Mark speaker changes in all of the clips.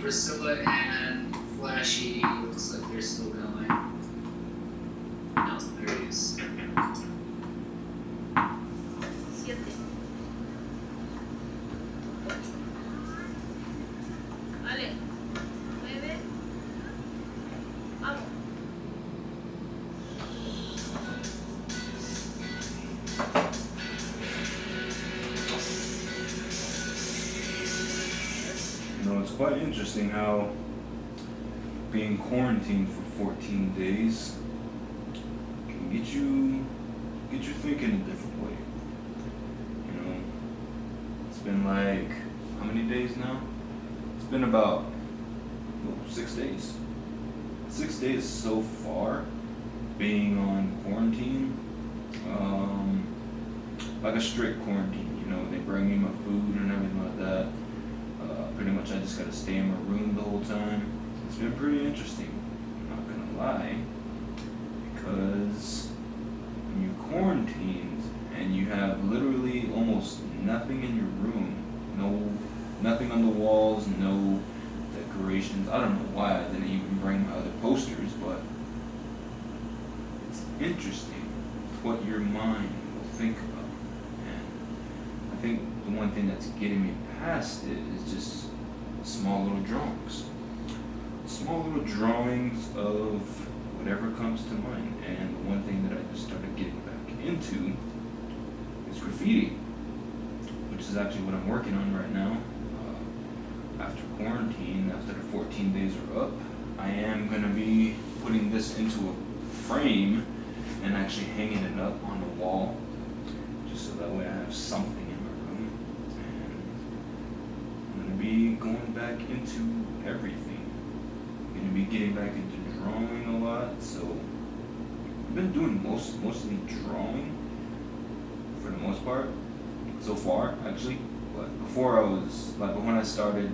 Speaker 1: Priscilla and Flashy looks like they're still going. Now it's 30s.
Speaker 2: 7. Vale. 9. Vamos.
Speaker 3: You know, it's quite interesting how being quarantined for 14 days can get you thinking a different way. You know, it's been like, how many days now? It's been about 6 days. 6 days so far being on quarantine, like a strict quarantine. You know, they bring me my food and everything like that. Pretty much I just gotta stay in my room the whole time. It's been pretty interesting, I'm not gonna lie, because when you're quarantined and you have literally almost nothing in your room, nothing on the walls, no decorations. I don't know why I didn't even bring my other posters, but it's interesting what your mind will think about. And I think the one thing that's getting me past it is just small little drawings. Small little drawings of whatever comes to mind. And the one thing that I just started getting back into is graffiti, which is actually what I'm working on right now. After quarantine, after the 14 days are up, I am going to be putting this into a frame and actually hanging it up on the wall, just so that way I have something in my room. And I'm going to be going back into everything. I'm going to be getting back into drawing a lot, so I've been doing mostly drawing for the most part, so far actually. But before when I started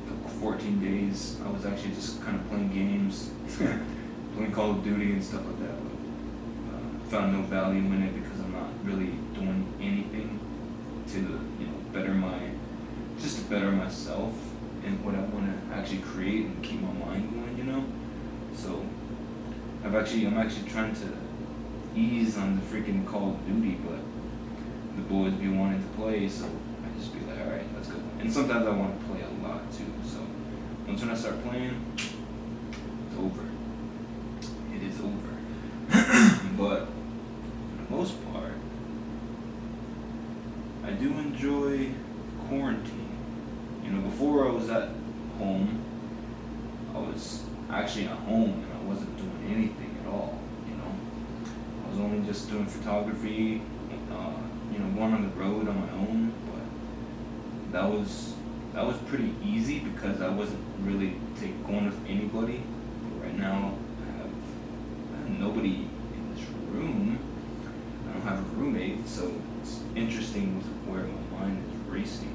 Speaker 3: the 14 days, I was actually just kind of playing games, playing Call of Duty and stuff like that. But found no value in it because I'm not really doing anything to better myself and what I want to actually create and keep my mind going. So I'm actually trying to ease on the freaking Call of Duty, but the boys be wanting to play, so I just be like, all right, let's go. And sometimes I want to play a lot too. So once when I start playing, it's over. It is over. But for the most part, I do enjoy quarantine. Before I was at home, I was actually at home and I wasn't doing anything at all. I was only just doing photography, going on the road on my own. But that was pretty easy because I wasn't really going with anybody. But right now, I have nobody in this room. I don't have a roommate, so it's interesting where my mind is racing.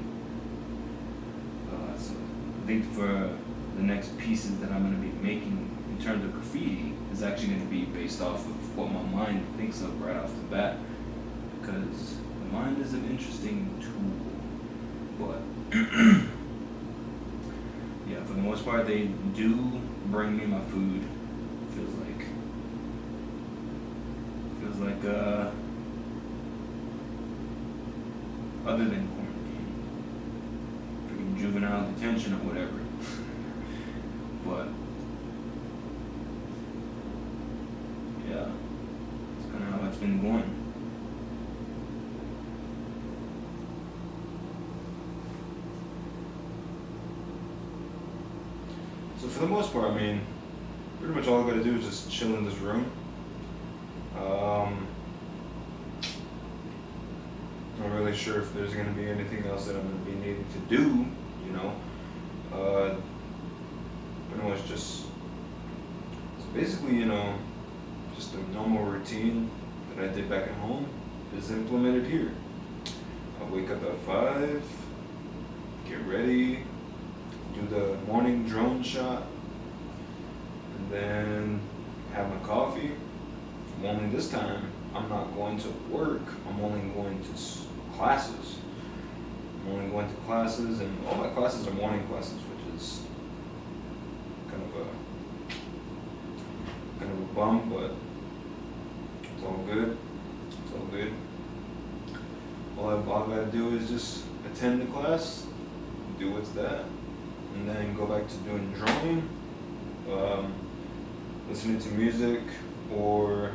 Speaker 3: So I think for the next pieces that I'm going to be making in terms of graffiti is actually going to be based off of what my mind thinks of right off the bat, because the mind is an interesting tool. But yeah, for the most part, they do bring me my food. Feels like other than quarantine, freaking juvenile detention or whatever. But yeah, that's kind of how it's been going. So for the most part, pretty much all I gotta do is just chill in this room. Not really sure if there's gonna be anything else that I'm gonna be needing to do, Pretty much just basically, just a normal routine that I did back at home is implemented here. I wake up at 5, get ready, do the morning drone shot, and then have my coffee. Only this time, I'm not going to work, I'm only going to classes. I'm only going to classes, and all my classes are morning classes, which is bummed, but it's all good. It's all good. All I gotta do is just attend the class, do what's that, and then go back to doing drawing, listening to music, or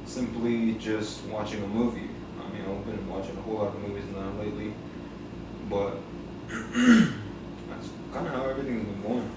Speaker 3: simply just watching a movie. I mean, I've been watching a whole lot of movies now lately, but that's kind of how everything's been going.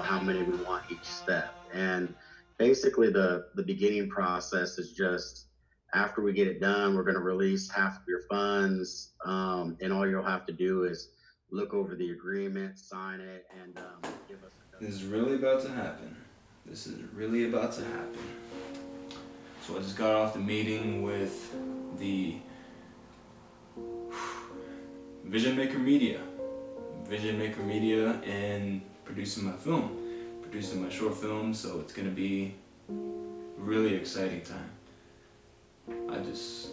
Speaker 4: How many we want each step. And basically the beginning process is just after we get it done, we're going to release half of your funds, and all you'll have to do is look over the agreement, sign it, and give us a...
Speaker 3: This is really about to happen. This is really about to happen. So I just got off the meeting with the Vision Maker Media and producing my film, producing my short film, so it's gonna be a really exciting time. I just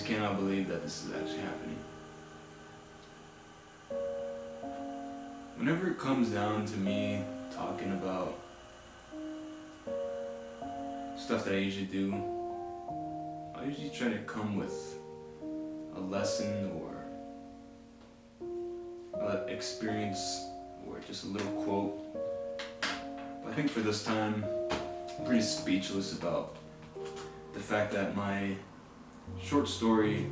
Speaker 3: cannot believe that this is actually happening. Whenever it comes down to me talking about stuff that I usually do, I usually try to come with a lesson or an experience or just a little quote. But I think for this time, I'm pretty speechless about the fact that my short story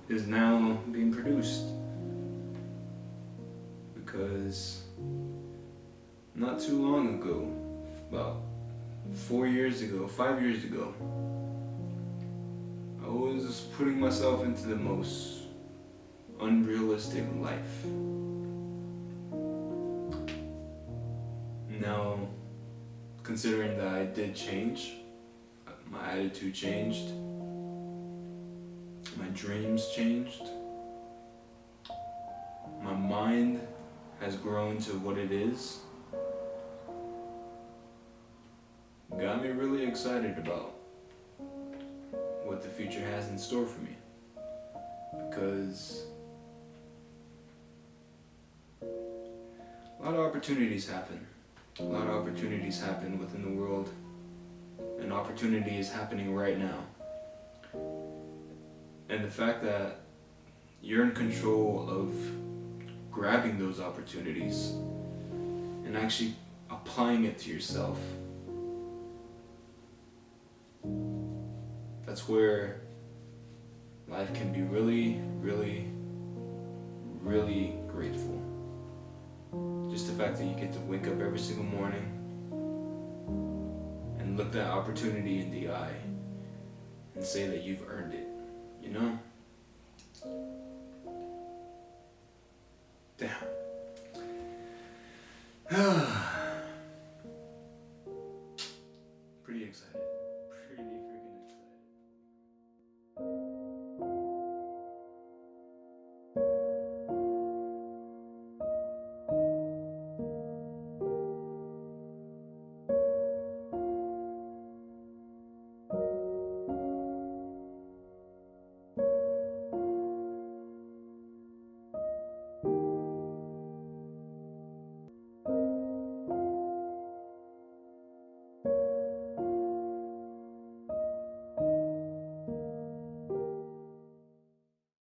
Speaker 3: is now being produced. Because not too long ago, about 5 years ago, I was putting myself into the most unrealistic life. Now, considering that I did change, my attitude changed, my dreams changed, my mind has grown to what it is, got me really excited about what the future has in store for me. Because a lot of opportunities happen. A lot of opportunities happen within the world. An opportunity is happening right now. And the fact that you're in control of grabbing those opportunities and actually applying it to yourself, that's where life can be really, really, really grateful. Just the fact that you get to wake up every single morning and look that opportunity in the eye and say that you've earned it, you know? Damn.